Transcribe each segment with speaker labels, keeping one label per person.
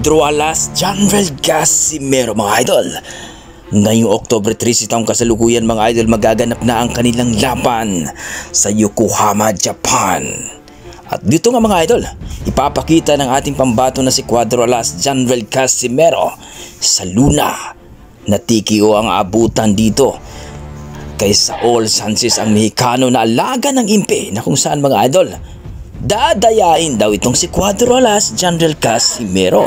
Speaker 1: Cuadro Alas Janvel Casimero mga idol. Ngayong October 3 taong kasalukuyan mga idol, magaganap na ang kanilang laban sa Yokohama, Japan. At dito nga mga idol, ipapakita ng ating pambato na si Cuadro Alas Janvel Casimero sa Luna na TKO ang abutan dito kay Saul Sanchez, ang Mexicano na alaga ng impe, na kung saan mga idol dadayain daw itong si Cuadro Alas Janvel Casimero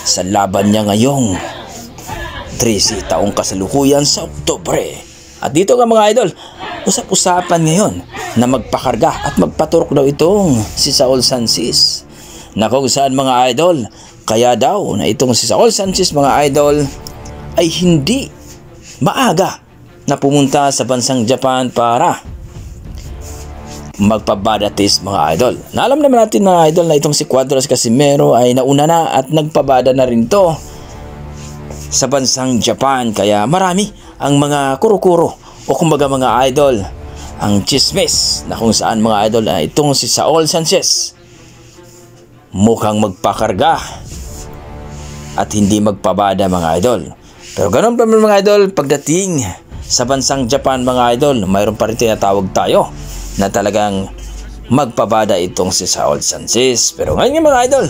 Speaker 1: sa laban niya ngayong 13 taong kasalukuyan sa Oktubre. At dito nga mga idol, usap-usapan ngayon na magpakarga at magpaturok daw itong si Saul Sanchez, na kung saan mga idol, kaya daw na itong si Saul Sanchez mga idol ay hindi maaga na pumunta sa bansang Japan para magpabada test mga idol. Alam naman natin mga idol na itong si Cuadro Alas Casimero ay nauna na at nagpabada na rin to sa bansang Japan, kaya marami ang mga kuro-kuro o kumbaga mga idol ang chismis na kung saan mga idol ay itong si Saul Sanchez mukhang magpakarga at hindi magpabada mga idol. Pero ganun pa mga idol, pagdating sa bansang Japan mga idol, mayroon pa rin tinatawag tayo na talagang magpabada itong si Saul Sanchez. Pero ngayon mga idol,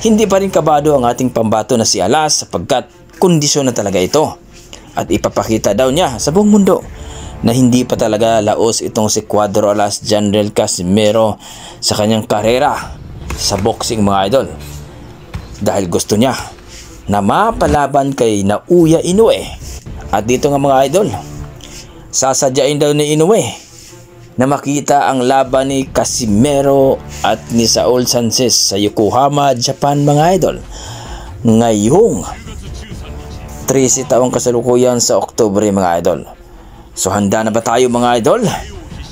Speaker 1: hindi pa rin kabado ang ating pambato na si Alas sapagkat kondisyon na talaga ito. At ipapakita daw niya sa buong mundo na hindi pa talaga laos itong si Cuadro Alas Janvel Casimero sa kanyang karera sa boxing mga idol. Dahil gusto niya na mapalaban kay Naoya Inoue. At dito nga mga idol, sasadyain daw ni Inoue na makita ang laban ni Casimero at ni Saul Sanchez sa Yokohama, Japan mga idol ngayong 13 taong kasalukuyan sa Oktubre mga idol. So handa na ba tayo mga idol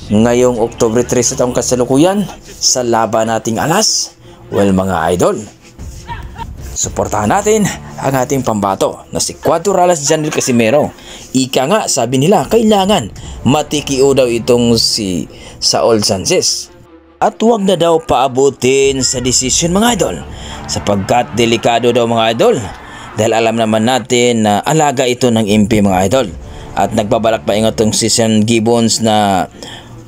Speaker 1: ngayong Oktubre 13 taong kasalukuyan sa laban nating Alas? Well mga idol, suportahan natin ang ating pambato na si Cuadro Alas Janvel Casimero. Ika nga, sabi nila, kailangan matikio daw itong si Saul Sanchez. At huwag na daw paabutin sa decision mga idol, sapagkat delikado daw mga idol. Dahil alam naman natin na alaga ito ng impi mga idol. At nagbabalak pa itong si Sean Gibbons na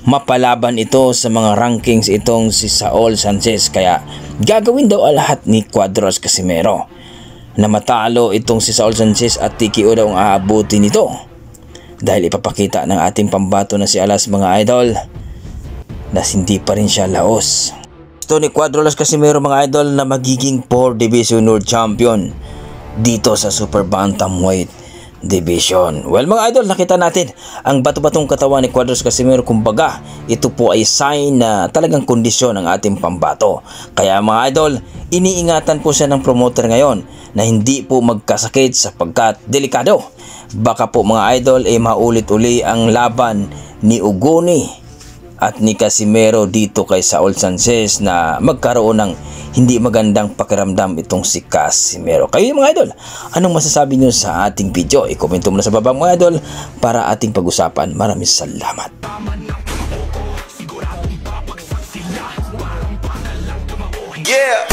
Speaker 1: mapalaban ito sa mga rankings itong si Saul Sanchez. Kaya gagawin daw lahat ni Cuadro Alas Casimero na matalo itong si Saul Sanchez at TKO daw ang aabutin nito. Dahil ipapakita ng ating pambato na si Alas mga idol na hindi pa rin siya laos. Gusto ni Cuadro Alas Casimero mga idol na magiging 4 Division World Champion dito sa Super Bantamweight Division. Well mga idol, nakita natin ang bato-batong katawan ni Cuadro Alas Casimero. Kumbaga, ito po ay sign na talagang kondisyon ng ating pambato. Kaya mga idol, iniingatan po siya ng promoter ngayon na hindi po magkasakit sapagkat delikado. Baka po mga idol ay maulit-uli ang laban ni Ugoni at ni Casimero dito kay Saul Sanchez na magkaroon ng hindi magandang pakiramdam itong si Casimero. Kayo mga idol, anong masasabi nyo sa ating video? I-comment mo na sa baba mga idol para ating pag-usapan. Maraming salamat.
Speaker 2: Yeah.